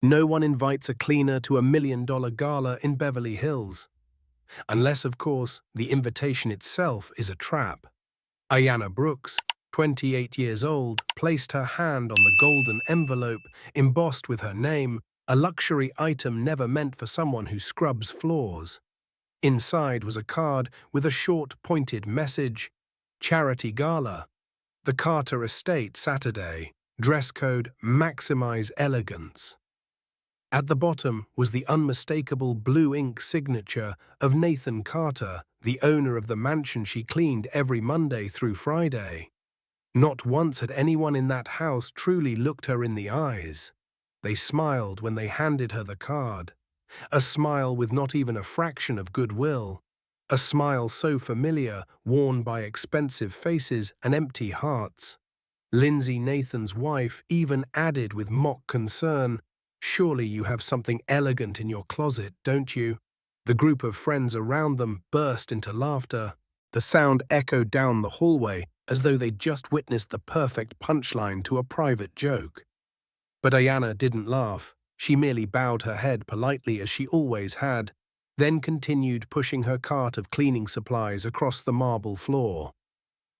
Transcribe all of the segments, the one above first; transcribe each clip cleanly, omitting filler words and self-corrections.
No one invites a cleaner to $1 million gala in Beverly Hills. Unless, of course, the invitation itself is a trap. Ayanna Brooks, 28 years old, placed her hand on the golden envelope embossed with her name, a luxury item never meant for someone who scrubs floors. Inside was a card with a short, pointed message: Charity Gala. The Carter Estate, Saturday. Dress code: maximize elegance. At the bottom was the unmistakable blue ink signature of Nathan Carter, the owner of the mansion she cleaned every Monday through Friday. Not once had anyone in that house truly looked her in the eyes. They smiled when they handed her the card. A smile with not even a fraction of goodwill. A smile so familiar, worn by expensive faces and empty hearts. Lindsay, Nathan's wife, even added with mock concern, "Surely you have something elegant in your closet, don't you?" The group of friends around them burst into laughter. The sound echoed down the hallway as though they'd just witnessed the perfect punchline to a private joke. But Ayanna didn't laugh. She merely bowed her head politely as she always had, then continued pushing her cart of cleaning supplies across the marble floor.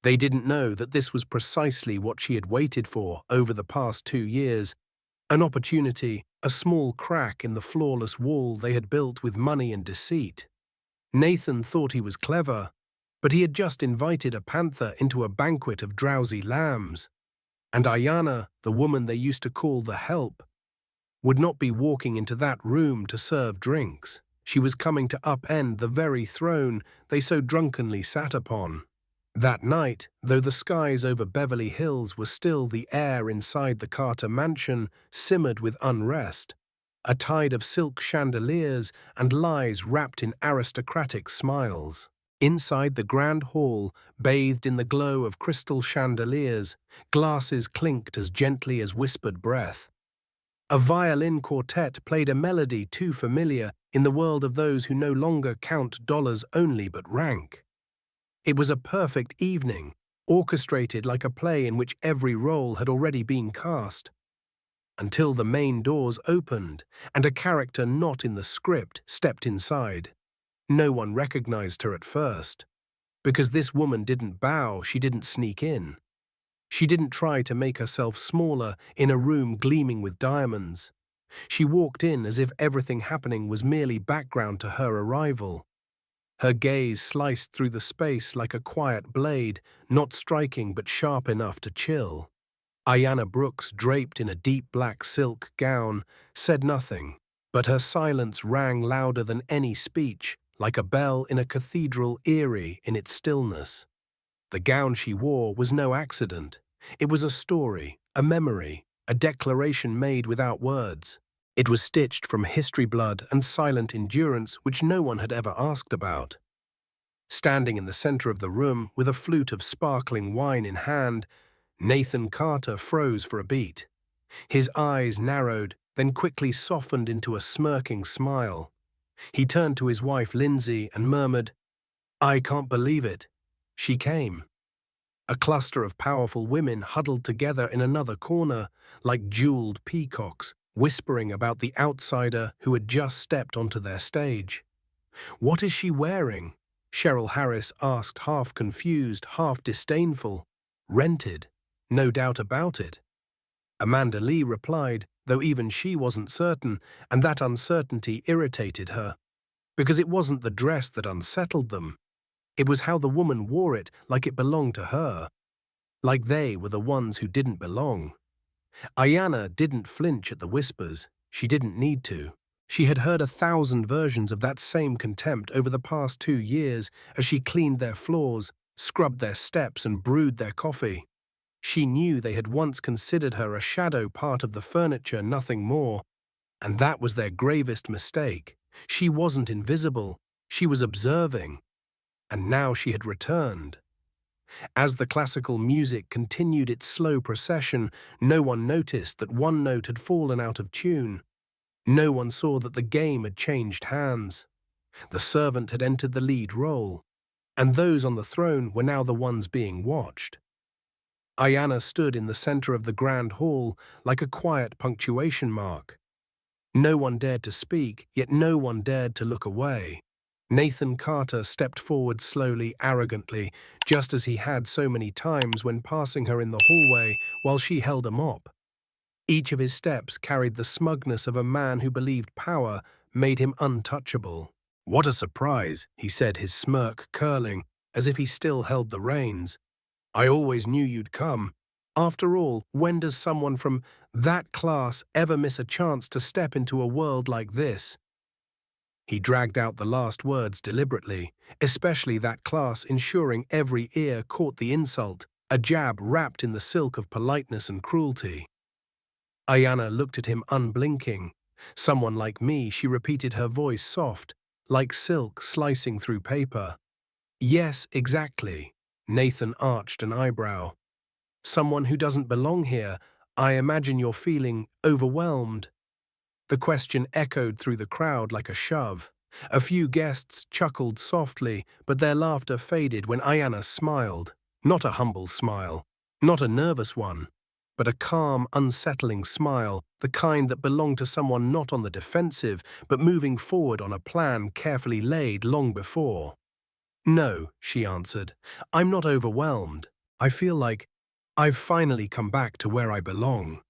They didn't know that this was precisely what she had waited for over the past 2 years, an opportunity, a small crack in the flawless wall they had built with money and deceit. Nathan thought he was clever, but he had just invited a panther into a banquet of drowsy lambs. And Ayanna, the woman they used to call the Help, would not be walking into that room to serve drinks. She was coming to upend the very throne they so drunkenly sat upon. That night, though the skies over Beverly Hills were still, the air inside the Carter mansion simmered with unrest. A tide of silk chandeliers and lies wrapped in aristocratic smiles. Inside the grand hall, bathed in the glow of crystal chandeliers, glasses clinked as gently as whispered breath. A violin quartet played a melody too familiar in the world of those who no longer count dollars only but rank. It was a perfect evening, orchestrated like a play in which every role had already been cast. Until the main doors opened, and a character not in the script stepped inside. No one recognized her at first. Because this woman didn't bow, she didn't sneak in. She didn't try to make herself smaller in a room gleaming with diamonds. She walked in as if everything happening was merely background to her arrival. Her gaze sliced through the space like a quiet blade, not striking but sharp enough to chill. Ayanna Brooks, draped in a deep black silk gown, said nothing, but her silence rang louder than any speech, like a bell in a cathedral, eerie in its stillness. The gown she wore was no accident. It was a story, a memory, a declaration made without words. It was stitched from history blood and silent endurance which no one had ever asked about. Standing in the center of the room with a flute of sparkling wine in hand, Nathan Carter froze for a beat. His eyes narrowed, then quickly softened into a smirking smile. He turned to his wife Lindsay and murmured, "I can't believe it. She came." A cluster of powerful women huddled together in another corner, like jeweled peacocks, whispering about the outsider who had just stepped onto their stage. "What is she wearing?" Cheryl Harris asked, half confused, half disdainful. "Rented. No doubt about it." Amanda Lee replied, though even she wasn't certain, and that uncertainty irritated her. Because it wasn't the dress that unsettled them. It was how the woman wore it, like it belonged to her. Like they were the ones who didn't belong. Ayanna didn't flinch at the whispers. She didn't need to. She had heard 1,000 versions of that same contempt over the past 2 years as she cleaned their floors, scrubbed their steps, and brewed their coffee. She knew they had once considered her a shadow part of the furniture, nothing more. And that was their gravest mistake. She wasn't invisible. She was observing. And now she had returned. As the classical music continued its slow procession, no one noticed that one note had fallen out of tune. No one saw that the game had changed hands. The servant had entered the lead role, and those on the throne were now the ones being watched. Ayanna stood in the center of the grand hall like a quiet punctuation mark. No one dared to speak, yet no one dared to look away. Nathan Carter stepped forward slowly, arrogantly, just as he had so many times when passing her in the hallway while she held a mop. Each of his steps carried the smugness of a man who believed power made him untouchable. "What a surprise," he said, his smirk curling, as if he still held the reins. "I always knew you'd come. After all, when does someone from that class ever miss a chance to step into a world like this?" He dragged out the last words deliberately, especially that class, ensuring every ear caught the insult, a jab wrapped in the silk of politeness and cruelty. Ayanna looked at him unblinking. "Someone like me," she repeated, her voice soft, like silk slicing through paper. "Yes, exactly." Nathan arched an eyebrow. "Someone who doesn't belong here. I imagine you're feeling overwhelmed." The question echoed through the crowd like a shove. A few guests chuckled softly, but their laughter faded when Ayanna smiled. Not a humble smile, not a nervous one, but a calm, unsettling smile, the kind that belonged to someone not on the defensive, but moving forward on a plan carefully laid long before. "No," she answered, "I'm not overwhelmed. I feel like I've finally come back to where I belong."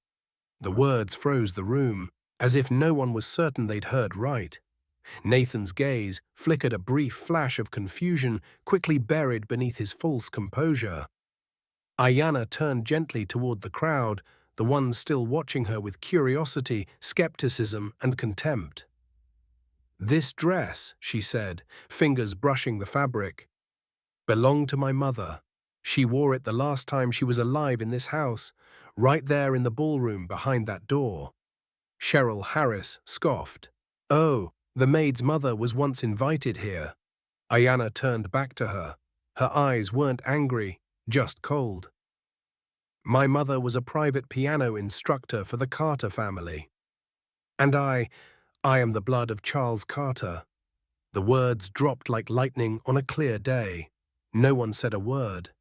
The words froze the room, as if no one was certain they'd heard right. Nathan's gaze flickered a brief flash of confusion, quickly buried beneath his false composure. Ayanna turned gently toward the crowd, the ones still watching her with curiosity, skepticism, and contempt. "This dress," she said, fingers brushing the fabric, "belonged to my mother. She wore it the last time she was alive in this house, right there in the ballroom behind that door." Cheryl Harris scoffed. "Oh, the maid's mother was once invited here." Ayanna turned back to her. Her eyes weren't angry, just cold. "My mother was a private piano instructor for the Carter family. And I am the blood of Charles Carter." The words dropped like lightning on a clear day. No one said a word.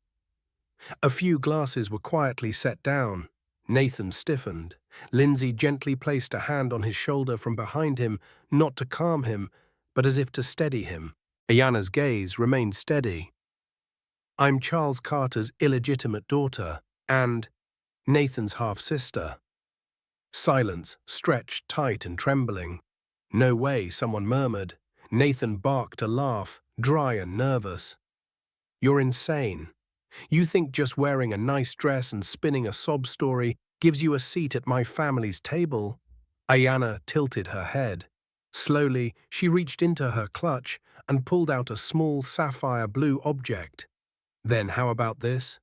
A few glasses were quietly set down. Nathan stiffened. Lindsay gently placed a hand on his shoulder from behind him, not to calm him, but as if to steady him. Ayanna's gaze remained steady. "I'm Charles Carter's illegitimate daughter, and Nathan's half-sister." Silence, stretched tight and trembling. "No way," someone murmured. Nathan barked a laugh, dry and nervous. "You're insane. You think just wearing a nice dress and spinning a sob story gives you a seat at my family's table?" Ayanna tilted her head. Slowly, she reached into her clutch and pulled out a small sapphire blue object. "Then how about this?"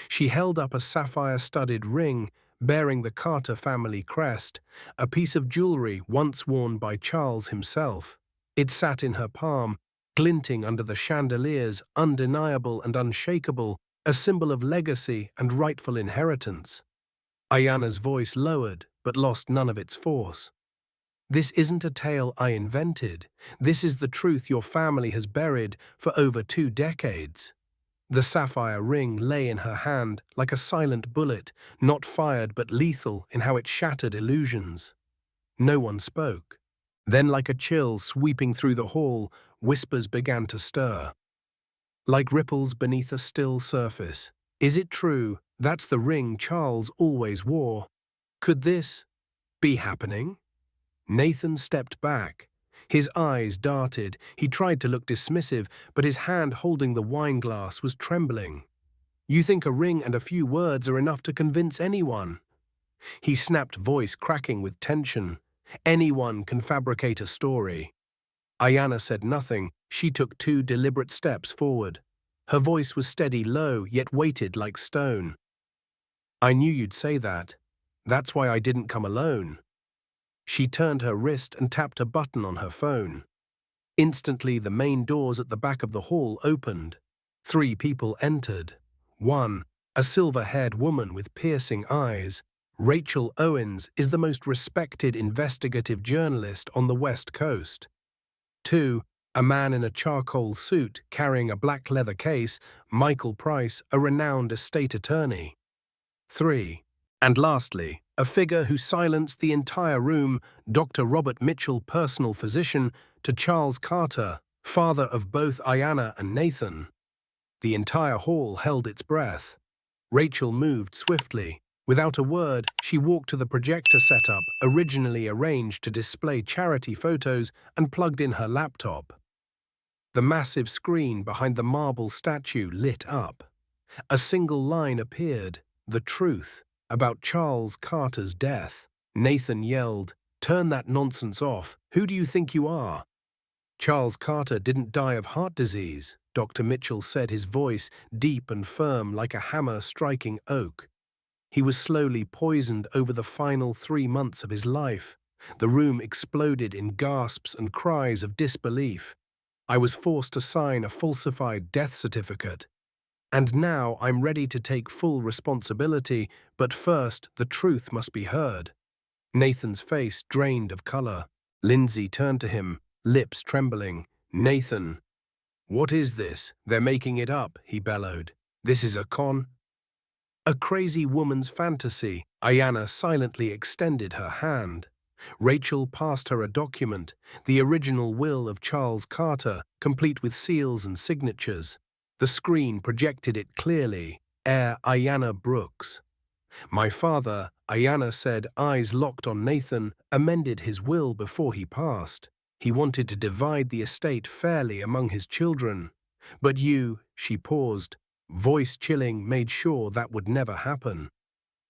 She held up a sapphire-studded ring bearing the Carter family crest, a piece of jewelry once worn by Charles himself. It sat in her palm, glinting under the chandeliers, undeniable and unshakable, a symbol of legacy and rightful inheritance. Ayanna's voice lowered, but lost none of its force. "This isn't a tale I invented. This is the truth your family has buried for over 2 decades. The sapphire ring lay in her hand like a silent bullet, not fired but lethal in how it shattered illusions. No one spoke. Then, like a chill sweeping through the hall, whispers began to stir. Like ripples beneath a still surface. "Is it true that's the ring Charles always wore? Could this be happening?" Nathan stepped back. His eyes darted. He tried to look dismissive, but his hand holding the wine glass was trembling. "You think a ring and a few words are enough to convince anyone?" He snapped, voice cracking with tension. "Anyone can fabricate a story." Ayanna said nothing. She took 2 deliberate steps forward. Her voice was steady, low, yet weighted like stone. "I knew you'd say that. That's why I didn't come alone." She turned her wrist and tapped a button on her phone. Instantly, the main doors at the back of the hall opened. 3 people entered. 1, a silver-haired woman with piercing eyes. Rachel Owens is the most respected investigative journalist on the West Coast. 2, a man in a charcoal suit carrying a black leather case, Michael Price, a renowned estate attorney. 3, And lastly, a figure who silenced the entire room, Dr. Robert Mitchell, personal physician to Charles Carter, father of both Ayanna and Nathan. The entire hall held its breath. Rachel moved swiftly. Without a word, she walked to the projector setup, originally arranged to display charity photos, and plugged in her laptop. The massive screen behind the marble statue lit up. A single line appeared, the truth, about Charles Carter's death. Nathan yelled, "Turn that nonsense off. Who do you think you are?" "Charles Carter didn't die of heart disease," Dr. Mitchell said, his voice deep and firm like a hammer striking oak. "He was slowly poisoned over the final 3 months of his life." The room exploded in gasps and cries of disbelief. I was forced to sign a falsified death certificate. And now I'm ready to take full responsibility, but first the truth must be heard. Nathan's face drained of color. Lindsay turned to him, lips trembling. "Nathan, what is this? They're making it up," he bellowed. "This is a con?" "A crazy woman's fantasy." Ayanna silently extended her hand. Rachel passed her a document, the original will of Charles Carter, complete with seals and signatures. The screen projected it clearly. Heir Ayanna Brooks. My father, Ayanna said, eyes locked on Nathan, amended his will before he passed. He wanted to divide the estate fairly among his children. But you, she paused, voice chilling, made sure that would never happen.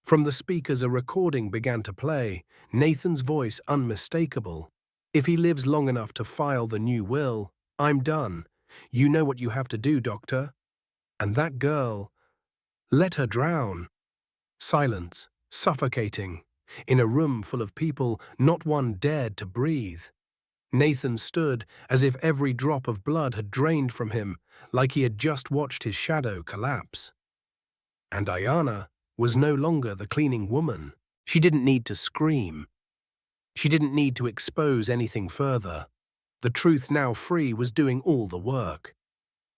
From the speakers a recording began to play, Nathan's voice unmistakable. "If he lives long enough to file the new will, I'm done. You know what you have to do, doctor. And that girl, let her drown." Silence, suffocating. In a room full of people, not one dared to breathe. Nathan stood as if every drop of blood had drained from him, like he had just watched his shadow collapse. And Ayanna was no longer the cleaning woman. She didn't need to scream. She didn't need to expose anything further. The truth, now free, was doing all the work.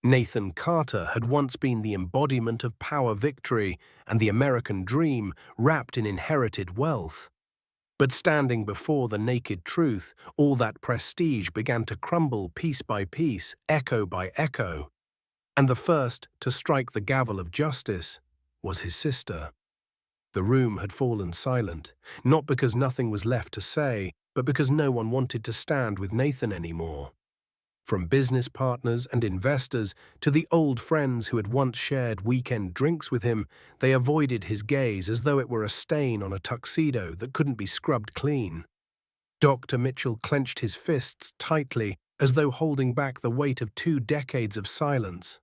Nathan Carter had once been the embodiment of power, victory, and the American dream wrapped in inherited wealth. But standing before the naked truth, all that prestige began to crumble piece by piece, echo by echo. And the first to strike the gavel of justice was his sister. The room had fallen silent, not because nothing was left to say, but because no one wanted to stand with Nathan anymore. From business partners and investors to the old friends who had once shared weekend drinks with him, they avoided his gaze as though it were a stain on a tuxedo that couldn't be scrubbed clean. Dr. Mitchell clenched his fists tightly, as though holding back the weight of 2 decades of silence.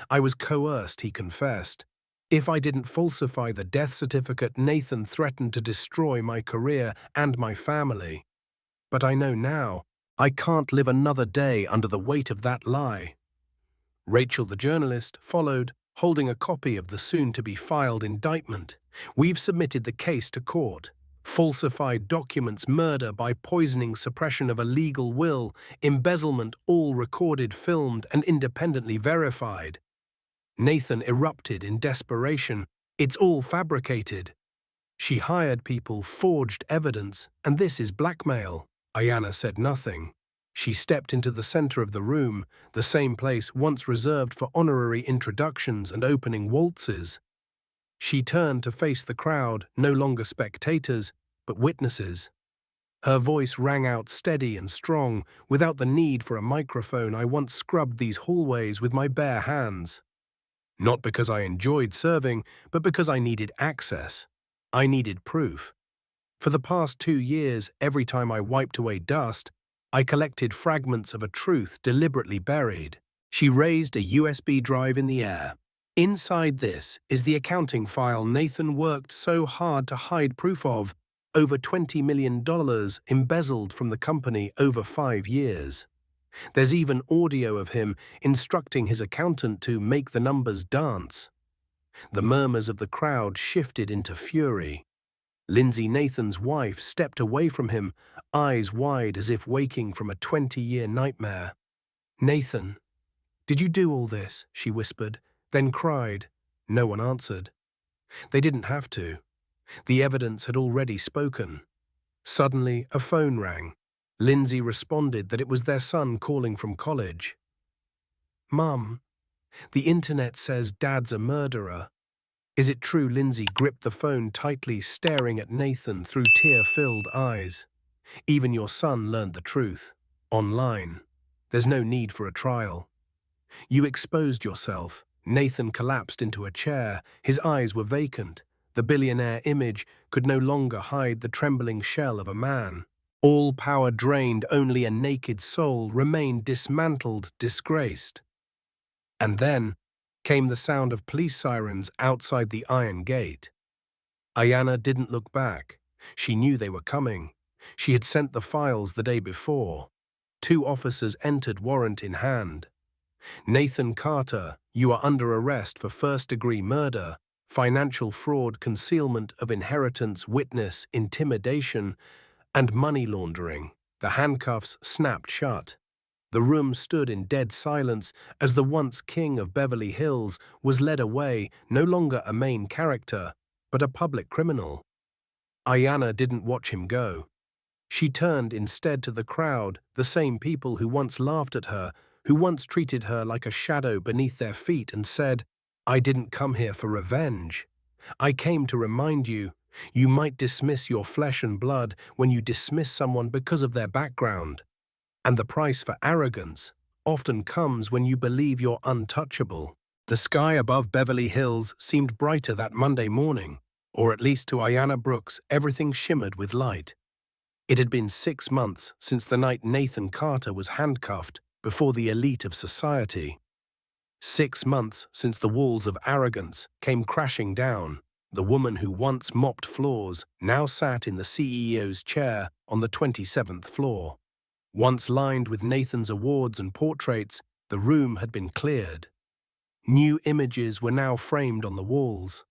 "I was coerced," he confessed. "If I didn't falsify the death certificate, Nathan threatened to destroy my career and my family. But I know now, I can't live another day under the weight of that lie." Rachel, the journalist, followed, holding a copy of the soon-to-be-filed indictment. "We've submitted the case to court. Falsified documents, murder by poisoning, suppression of a legal will, embezzlement, all recorded, filmed, and independently verified." Nathan erupted in desperation. "It's all fabricated. She hired people, forged evidence, and this is blackmail." Ayanna said nothing. She stepped into the center of the room, the same place once reserved for honorary introductions and opening waltzes. She turned to face the crowd, no longer spectators, but witnesses. Her voice rang out steady and strong, without the need for a microphone. "I once scrubbed these hallways with my bare hands. Not because I enjoyed serving, but because I needed access. I needed proof. For the past 2 years, every time I wiped away dust, I collected fragments of a truth deliberately buried." She raised a USB drive in the air. "Inside this is the accounting file Nathan worked so hard to hide proof of, over $20 million embezzled from the company over 5 years. There's even audio of him instructing his accountant to make the numbers dance." The murmurs of the crowd shifted into fury. Lindsay, Nathan's wife, stepped away from him, eyes wide as if waking from a 20-year nightmare. "Nathan, did you do all this?" she whispered, then cried. No one answered. They didn't have to. The evidence had already spoken. Suddenly, a phone rang. Lindsay responded that it was their son calling from college. "Mum, the internet says Dad's a murderer. Is it true?" Lindsay gripped the phone tightly, staring at Nathan through tear-filled eyes. "Even your son learned the truth. Online. There's no need for a trial. You exposed yourself." Nathan collapsed into a chair. His eyes were vacant. The billionaire image could no longer hide the trembling shell of a man. All power drained, only a naked soul remained, dismantled, disgraced. And then came the sound of police sirens outside the iron gate. Ayanna didn't look back. She knew they were coming. She had sent the files the day before. 2 officers entered, warrant in hand. "Nathan Carter, you are under arrest for first-degree murder, financial fraud, concealment of inheritance, witness, intimidation, and money laundering." The handcuffs snapped shut. The room stood in dead silence as the once king of Beverly Hills was led away, no longer a main character, but a public criminal. Ayanna didn't watch him go. She turned instead to the crowd, the same people who once laughed at her, who once treated her like a shadow beneath their feet, and said, "I didn't come here for revenge. I came to remind you, you might dismiss your flesh and blood when you dismiss someone because of their background. And the price for arrogance often comes when you believe you're untouchable." The sky above Beverly Hills seemed brighter that Monday morning, or at least to Ayanna Brooks, everything shimmered with light. It had been 6 months since the night Nathan Carter was handcuffed before the elite of society. 6 months since the walls of arrogance came crashing down. The woman who once mopped floors now sat in the CEO's chair on the 27th floor. Once lined with Nathan's awards and portraits, the room had been cleared. New images were now framed on the walls.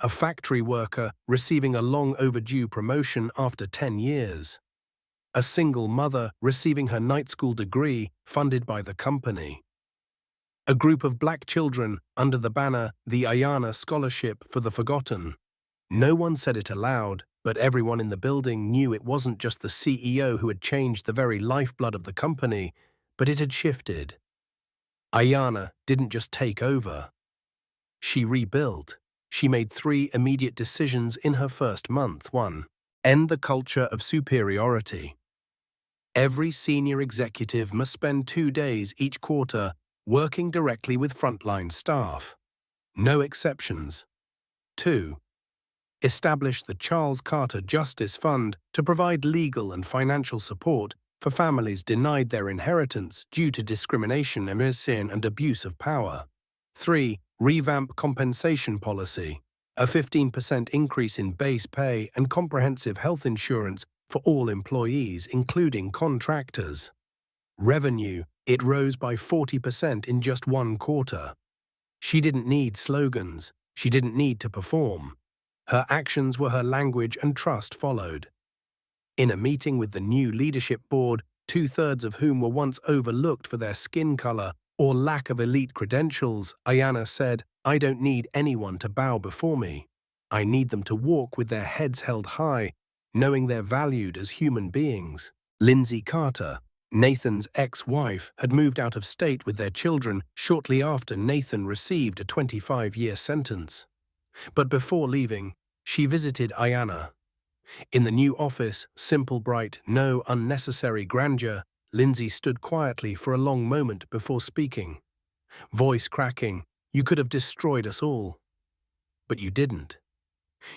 A factory worker receiving a long-overdue promotion after 10 years. A single mother receiving her night school degree funded by the company. A group of black children under the banner, the Ayanna Scholarship for the Forgotten. No one said it aloud, but everyone in the building knew it wasn't just the CEO who had changed the very lifeblood of the company, but it had shifted. Ayanna didn't just take over. She rebuilt. She made 3 immediate decisions in her first month. 1. End the culture of superiority. Every senior executive must spend 2 days each quarter working directly with frontline staff. No exceptions. 2. Establish the Charles Carter Justice Fund to provide legal and financial support for families denied their inheritance due to discrimination, embarrassment, and abuse of power. 3. Revamp compensation policy. A 15% increase in base pay and comprehensive health insurance for all employees, including contractors. Revenue. It rose by 40% in just 1 quarter. She didn't need slogans. She didn't need to perform. Her actions were her language, and trust followed. In a meeting with the new leadership board, 2/3 of whom were once overlooked for their skin color or lack of elite credentials, Ayanna said, "I don't need anyone to bow before me. I need them to walk with their heads held high, knowing they're valued as human beings." Lindsay Carter, Nathan's ex-wife, had moved out of state with their children shortly after Nathan received a 25-year sentence. But before leaving, she visited Ayanna. In the new office, simple, bright, no unnecessary grandeur, Lindsay stood quietly for a long moment before speaking. Voice cracking, "You could have destroyed us all. But you didn't.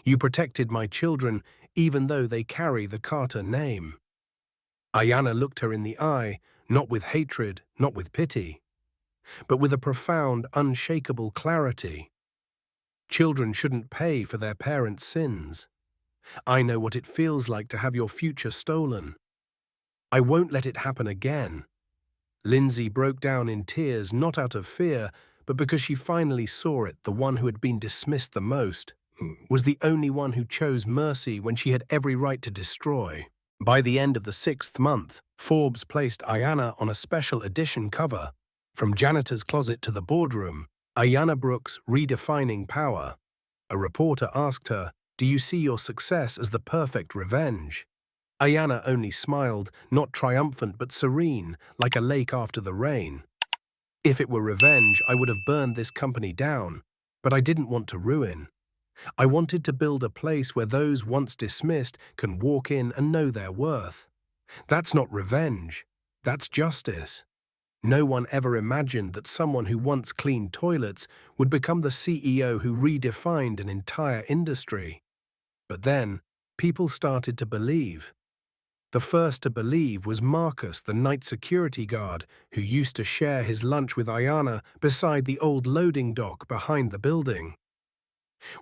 You protected my children, even though they carry the Carter name." Ayanna looked her in the eye, not with hatred, not with pity, but with a profound, unshakable clarity. Children shouldn't pay for their parents' sins. I know what it feels like to have your future stolen. I won't let it happen again. Lindsay broke down in tears, not out of fear, but because she finally saw it. The one who had been dismissed the most was the only one who chose mercy when she had every right to destroy. By the end of the 6th month, Forbes placed Ayanna on a special edition cover. From janitor's closet to the boardroom, Ayanna Brooks redefining power. A reporter asked her, Do you see your success as the perfect revenge? Ayanna only smiled, not triumphant but serene, like a lake after the rain. If it were revenge, I would have burned this company down, but I didn't want to ruin. I wanted to build a place where those once dismissed can walk in and know their worth. That's not revenge, that's justice. No one ever imagined that someone who once cleaned toilets would become the CEO who redefined an entire industry. But then, people started to believe. The first to believe was Marcus, the night security guard, who used to share his lunch with Ayanna beside the old loading dock behind the building.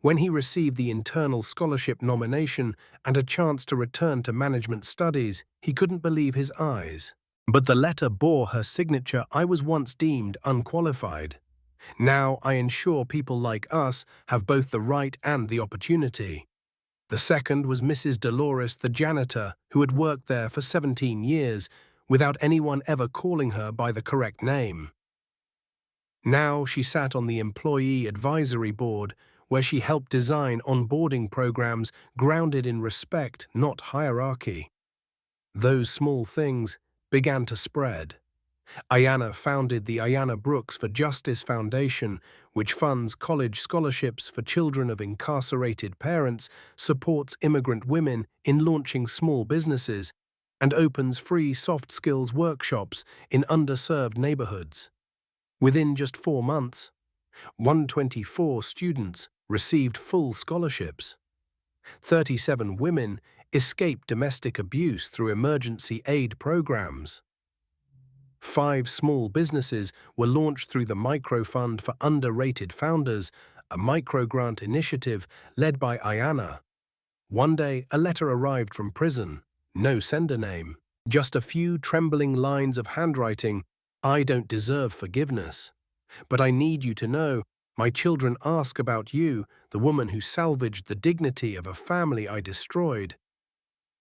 When he received the internal scholarship nomination and a chance to return to management studies, he couldn't believe his eyes. But the letter bore her signature. I was once deemed unqualified. Now I ensure people like us have both the right and the opportunity. The second was Mrs. Dolores, the janitor, who had worked there for 17 years without anyone ever calling her by the correct name. Now she sat on the employee advisory board, where she helped design onboarding programs grounded in respect, not hierarchy. Those small things began to spread. Ayanna founded the Ayanna Brooks for Justice Foundation, which funds college scholarships for children of incarcerated parents, supports immigrant women in launching small businesses, and opens free soft skills workshops in underserved neighborhoods. Within just 4 months, 124 students received full scholarships. 37 women escaped domestic abuse through emergency aid programs. 5 small businesses were launched through the Microfund for Underrated Founders, a microgrant initiative led by Ayanna. One day, a letter arrived from prison. No sender name. Just a few trembling lines of handwriting. I don't deserve forgiveness. But I need you to know, my children ask about you, the woman who salvaged the dignity of a family I destroyed.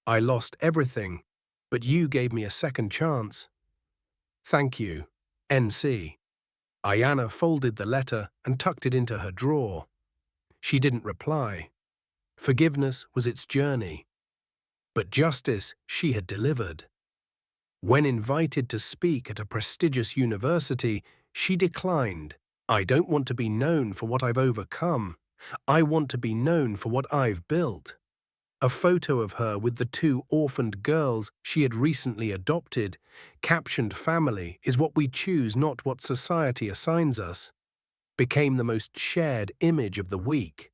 I lost everything, but you gave me a second chance. Thank you, NC. Ayanna folded the letter and tucked it into her drawer. She didn't reply. Forgiveness was its journey, but justice she had delivered. When invited to speak at a prestigious university, she declined. I don't want to be known for what I've overcome. I want to be known for what I've built. A photo of her with the 2 orphaned girls she had recently adopted, captioned "Family is what we choose, not what society assigns us," became the most shared image of the week.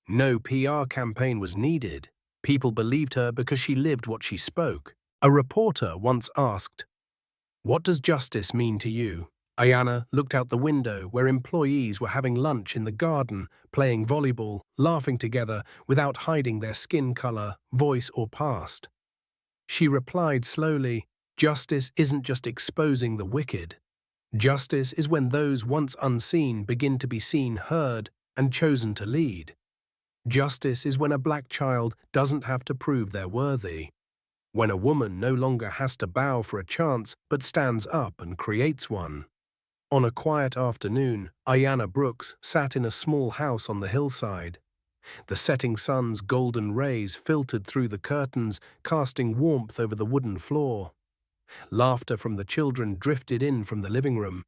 No PR campaign was needed. People believed her because she lived what she spoke. A reporter once asked, "What does justice mean to you?" Ayanna looked out the window where employees were having lunch in the garden, playing volleyball, laughing together without hiding their skin color, voice, or past. She replied slowly, "Justice isn't just exposing the wicked. Justice is when those once unseen begin to be seen, heard, and chosen to lead. Justice is when a black child doesn't have to prove they're worthy. When a woman no longer has to bow for a chance but stands up and creates one." On a quiet afternoon, Ayanna Brooks sat in a small house on the hillside. The setting sun's golden rays filtered through the curtains, casting warmth over the wooden floor. Laughter from the children drifted in from the living room.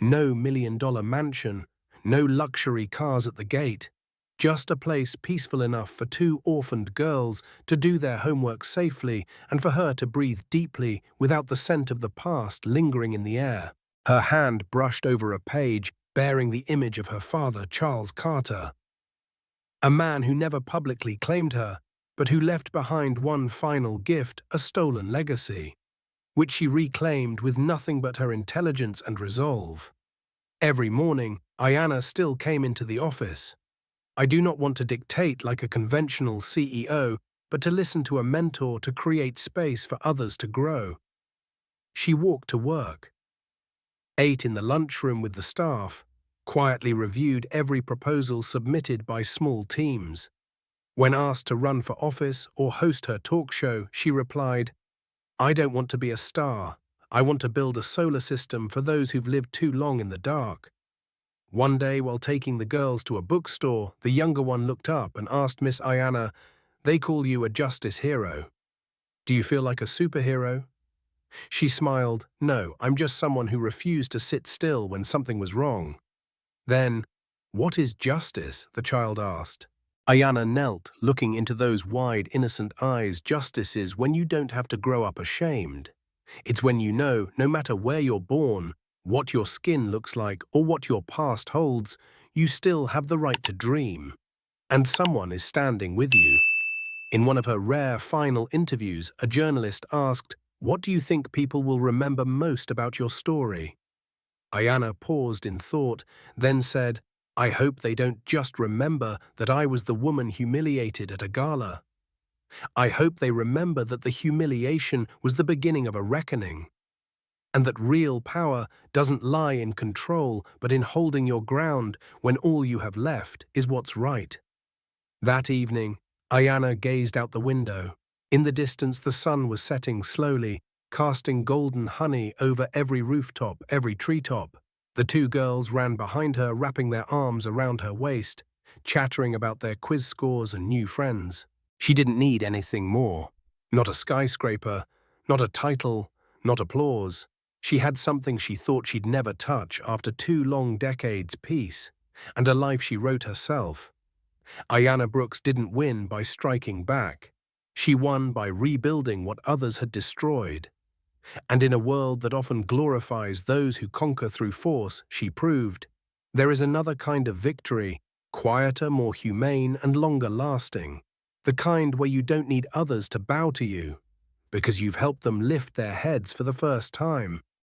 No million-dollar mansion, no luxury cars at the gate. Just a place peaceful enough for 2 orphaned girls to do their homework safely and for her to breathe deeply without the scent of the past lingering in the air. Her hand brushed over a page bearing the image of her father, Charles Carter, a man who never publicly claimed her, but who left behind one final gift, a stolen legacy, which she reclaimed with nothing but her intelligence and resolve. Every morning, Ayanna still came into the office. I do not want to dictate like a conventional CEO, but to listen to a mentor, to create space for others to grow. She walked to work, ate in the lunchroom with the staff, quietly reviewed every proposal submitted by small teams. When asked to run for office or host her talk show, she replied, "I don't want to be a star. I want to build a solar system for those who've lived too long in the dark." One day, while taking the girls to a bookstore, the younger one looked up and asked Miss Ayanna, "They call you a justice hero. Do you feel like a superhero?" She smiled, "No, I'm just someone who refused to sit still when something was wrong." Then, "What is justice?" the child asked. Ayanna knelt, looking into those wide, innocent eyes. "Justice is when you don't have to grow up ashamed. It's when you know, no matter where you're born, what your skin looks like, or what your past holds, you still have the right to dream. And someone is standing with you." In one of her rare final interviews, a journalist asked, "What do you think people will remember most about your story?" Ayanna paused in thought, then said, "I hope they don't just remember that I was the woman humiliated at a gala. I hope they remember that the humiliation was the beginning of a reckoning, and that real power doesn't lie in control but in holding your ground when all you have left is what's right." That evening, Ayanna gazed out the window. In the distance, the sun was setting slowly, casting golden honey over every rooftop, every treetop. The two girls ran behind her, wrapping their arms around her waist, chattering about their quiz scores and new friends. She didn't need anything more. Not a skyscraper, not a title, not applause. She had something she thought she'd never touch after 2 long decades, peace, and a life she wrote herself. Ayanna Brooks didn't win by striking back. She won by rebuilding what others had destroyed. And in a world that often glorifies those who conquer through force, she proved, there is another kind of victory, quieter, more humane, and longer lasting. The kind where you don't need others to bow to you, because you've helped them lift their heads for the first time.